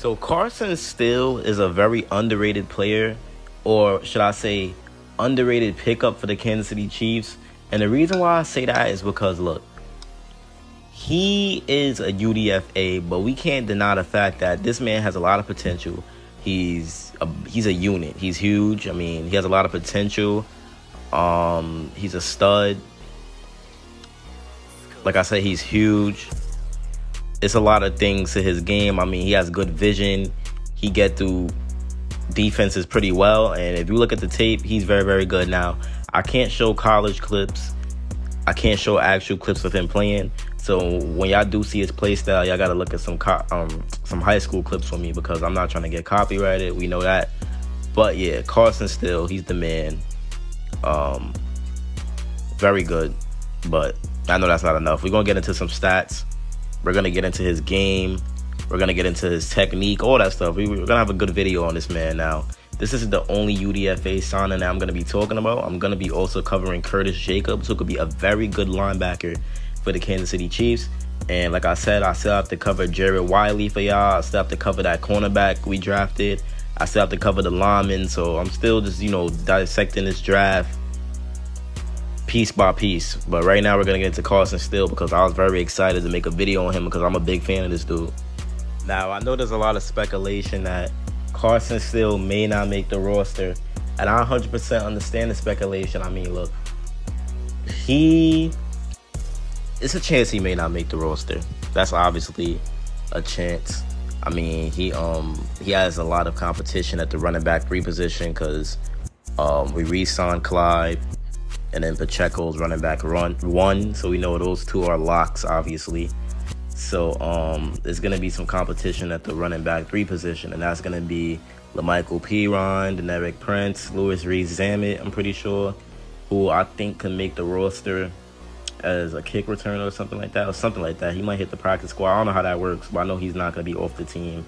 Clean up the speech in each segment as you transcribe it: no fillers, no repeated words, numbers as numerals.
So Carson Steele is a very underrated player, or should I say underrated pickup for the Kansas City Chiefs. And the reason why I say that is because, look, he is a UDFA, but we can't deny the fact that this man has a lot of potential. He's a unit. He's huge. I mean, he has a lot of potential. He's a stud. Like I said, he's huge. It's a lot of things to his game. I mean, he has good vision. He get through defenses pretty well. And if you look at the tape, he's very, very good. Now, I can't show college clips. I can't show actual clips of him playing. So when y'all do see his play style, y'all got to look at some high school clips for me, because I'm not trying to get copyrighted. We know that. But yeah, Carson Steele, he's the man. Very good. But I know that's not enough. We're going to get into some stats. We're going to get into his game. We're going to get into his technique, all that stuff. We're going to have a good video on this man now. This isn't the only UDFA signing that I'm going to be talking about. I'm going to be also covering Curtis Jacobs, who could be a very good linebacker for the Kansas City Chiefs. And like I said, I still have to cover Jared Wiley for y'all. I still have to cover that cornerback we drafted. I still have to cover the linemen. So I'm still just, dissecting this draft piece by piece. But right now we're going to get into Carson Steele, because I was very excited to make a video on him, because I'm a big fan of this dude. Now, I know there's a lot of speculation that Carson Steele may not make the roster, and I 100% understand the speculation. I mean, look, it's a chance he may not make the roster. That's obviously a chance. I mean, he has a lot of competition at the running back 3 position, because we re-signed Clyde, and then Pacheco's running back 1, so we know those 2 are locks, obviously. So there's going to be some competition at the running back 3 position, and that's going to be LaMichael Piron, Deneric Prince, Louis Rees-Zammit, I'm pretty sure, who I think can make the roster as a kick returner or something like that. He might hit the practice squad. I don't know how that works, but I know he's not going to be off the team.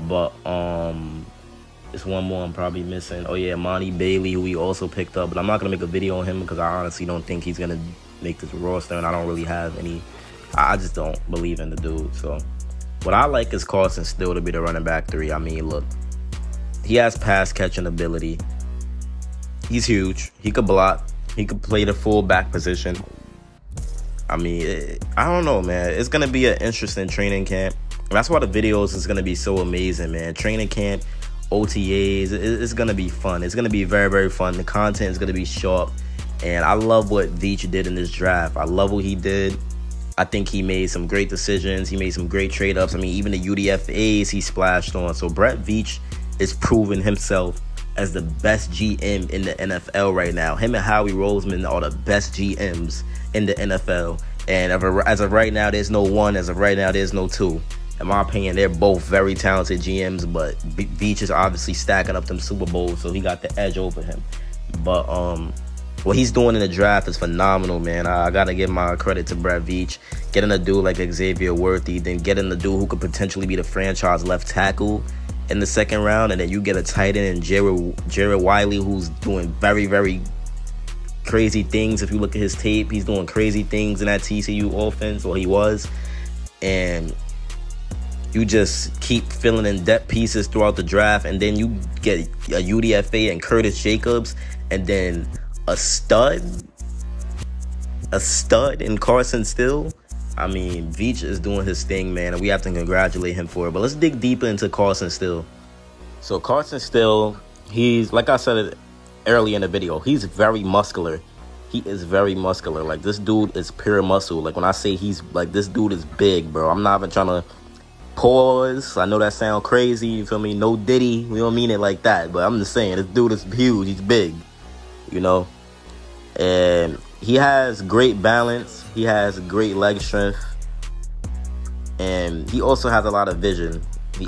But there's one more I'm probably missing. Oh yeah, Monty Bailey, who we also picked up, but I'm not going to make a video on him because I honestly don't think he's going to make this roster, and I don't really have any. I just don't believe in the dude. So what I like is Carson Steele to be the running back 3. I mean, look, he has pass catching ability. He's huge. He could block. He could play the full back position. I mean, I don't know, man. It's going to be an interesting training camp. That's why the videos is going to be so amazing, man. Training camp, OTAs, it's going to be fun. It's going to be very, very fun. The content is going to be sharp. And I love what Veach did in this draft. I love what he did. I think he made some great decisions. He made some great trade-ups. I mean, even the UDFAs he splashed on. So Brett Veach is proving himself as the best GM in the NFL right now. Him and Howie Roseman are the best GMs in the NFL. And as of right now, there's no one. As of right now, there's no 2. In my opinion, they're both very talented GMs, but Veach is obviously stacking up them Super Bowls, so he got the edge over him. But what he's doing in the draft is phenomenal, man. I got to give my credit to Brett Veach. Getting a dude like Xavier Worthy, then getting a dude who could potentially be the franchise left tackle in the 2nd round, and then you get a tight end in Jared Wiley, who's doing very, very crazy things. If you look at his tape, he's doing crazy things in that TCU offense, or he was. And you just keep filling in depth pieces throughout the draft, and then you get a UDFA and Curtis Jacobs, and then a stud in Carson Steele. I mean, Veach is doing his thing, man, and we have to congratulate him for it. But let's dig deeper into Carson Steele. So Carson Steele, he's, like I said early in the video, he's very muscular. He is very muscular. Like, this dude is pure muscle. Like, when I say he's, like, this dude is big, bro. I'm not even trying to pause. I know that sounds crazy, you feel me? No Diddy. We don't mean it like that. But I'm just saying, this dude is huge. He's big, And he has great balance. He has great leg strength. And he also has a lot of vision.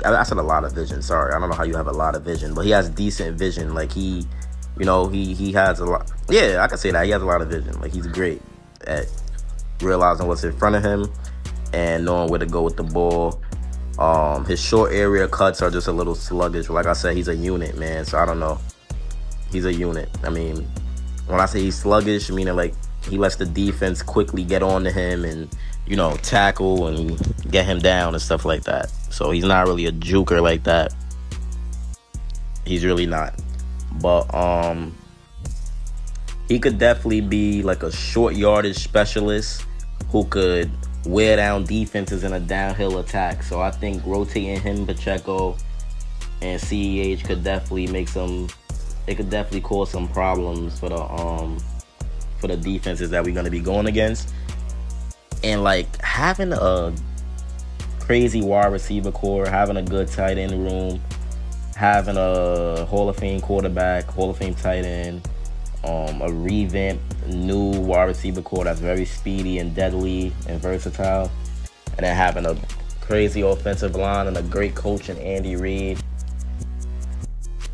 I said a lot of vision. Sorry. I don't know how you have a lot of vision. But he has decent vision. Like, he has a lot. Yeah, I can say that. He has a lot of vision. Like, he's great at realizing what's in front of him and knowing where to go with the ball. His short area cuts are just a little sluggish. Like I said, he's a unit, man. So I don't know. He's a unit. I mean, when I say he's sluggish, meaning like he lets the defense quickly get on to him and, tackle and get him down and stuff like that. So he's not really a juker like that. He's really not. But he could definitely be like a short yardage specialist who could wear down defenses in a downhill attack. So I think rotating him, Pacheco, and CEH could definitely it could definitely cause some problems for the defenses that we're going to be going against. And like having a crazy wide receiver core, having a good tight end room, having a Hall of Fame quarterback, Hall of Fame tight end, a revamped new wide receiver core that's very speedy and deadly and versatile, and then having a crazy offensive line and a great coach in Andy Reid.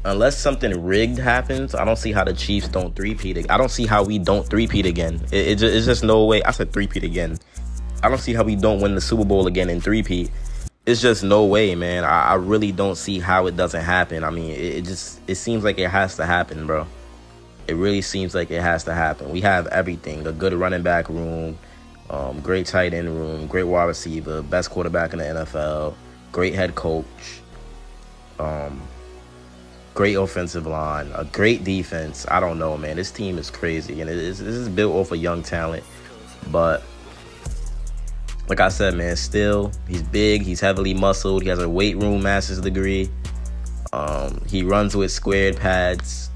Unless something rigged happens, I don't see how the Chiefs don't three-peat. I don't see how we don't three-peat again. It's just no way. I said three-peat again. I don't see how we don't win the Super Bowl again in three-peat. It's just no way, man. I really don't see how it doesn't happen. I mean, it seems like it has to happen, bro. It really seems like it has to happen. We have everything. A good running back room, great tight end room, great wide receiver, best quarterback in the NFL, great head coach, great offensive line, a great defense. I don't know, man. This team is crazy, and this is built off of young talent. But like I said, man, still, he's big, he's heavily muscled, he has a weight room master's degree. He runs with squared pads.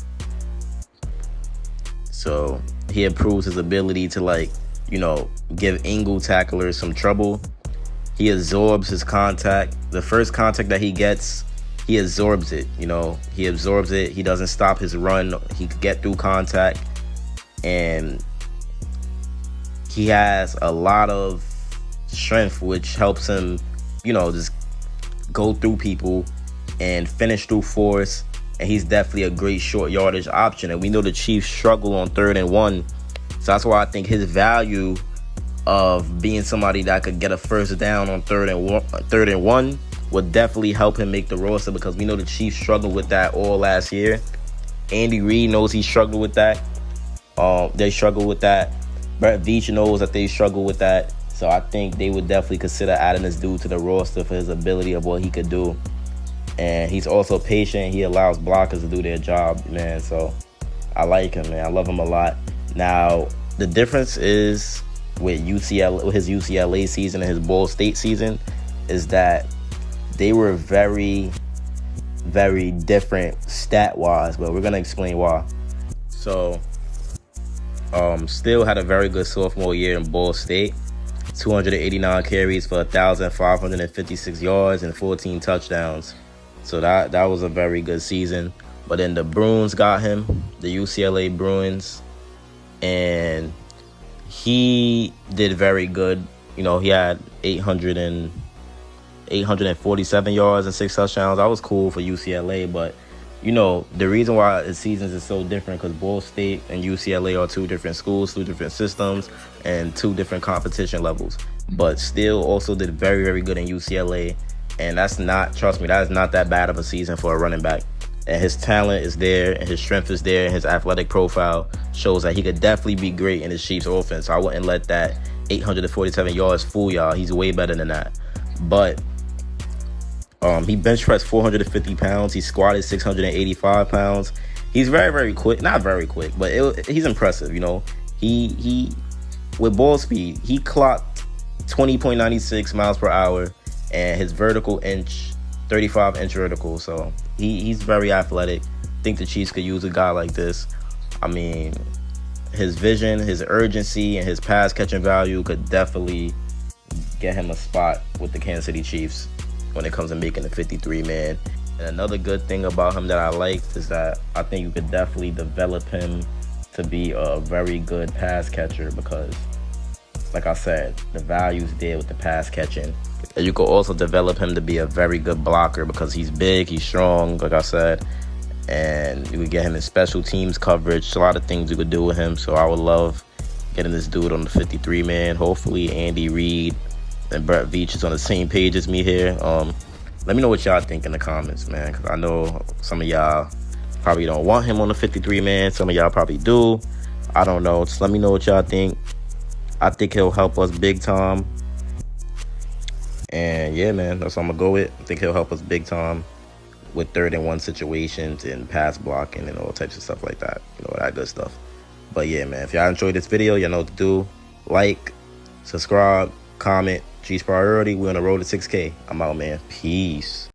So he improves his ability to, give angle tacklers some trouble. He absorbs his contact. The first contact that he gets, he absorbs it, He absorbs it. He doesn't stop his run. He could get through contact. And he has a lot of strength, which helps him, just go through people and finish through force. And he's definitely a great short yardage option. And we know the Chiefs struggle on 3rd and 1. So that's why I think his value of being somebody that could get a first down on 3rd and 1 would definitely help him make the roster, because we know the Chiefs struggled with that all last year. Andy Reid knows he struggled with that. They struggle with that. Brett Veach knows that they struggle with that. So I think they would definitely consider adding this dude to the roster for his ability of what he could do. And he's also patient. He allows blockers to do their job, man. So I like him, man. I love him a lot. Now, the difference is with his UCLA season and his Ball State season is that they were very, very different stat-wise, but we're going to explain why. So, Steele had a very good sophomore year in Ball State. 289 carries for 1,556 yards and 14 touchdowns. So that was a very good season. But then the Bruins got him, the UCLA Bruins, and he did very good. He had 847 yards and 6 touchdowns. That was cool for UCLA, but the reason why the seasons is so different because Ball State and UCLA are 2 different schools, 2 different systems, and 2 different competition levels. But Steele also did very, very good in UCLA, and trust me, that is not that bad of a season for a running back. And his talent is there, and his strength is there, and his athletic profile shows that he could definitely be great in the Chiefs offense. So I wouldn't let that 847 yards fool y'all. He's way better than that. But he bench pressed 450 pounds. He squatted 685 pounds. He's very, very quick. Not very quick, but he's impressive, He with ball speed, he clocked 20.96 miles per hour, and his vertical 35-inch vertical. So he's very athletic. I think the Chiefs could use a guy like this. I mean, his vision, his urgency, and his pass catching value could definitely get him a spot with the Kansas City Chiefs when it comes to making the 53-man. And another good thing about him that I liked is that I think you could definitely develop him to be a very good pass catcher because, like I said, the value's there with the pass catching. And you could also develop him to be a very good blocker because he's big, he's strong, like I said. And you could get him in special teams coverage. A lot of things you could do with him. So I would love getting this dude on the 53-man. Hopefully Andy Reid and Brett Veach is on the same page as me here. Let me know what y'all think in the comments, man, because I know some of y'all probably don't want him on the 53-man. Some of y'all probably do. I don't know. Just let me know what y'all think. I think he'll help us big time. And yeah, man, that's what I'm gonna go with. I think he'll help us big time with 3rd-and-1 situations and pass blocking and all types of stuff like that. You know, that good stuff. But yeah, man, if y'all enjoyed this video, y'all know what to do. Like, subscribe, comment. G's priority. We're on the road to 6K. I'm out, man. Peace.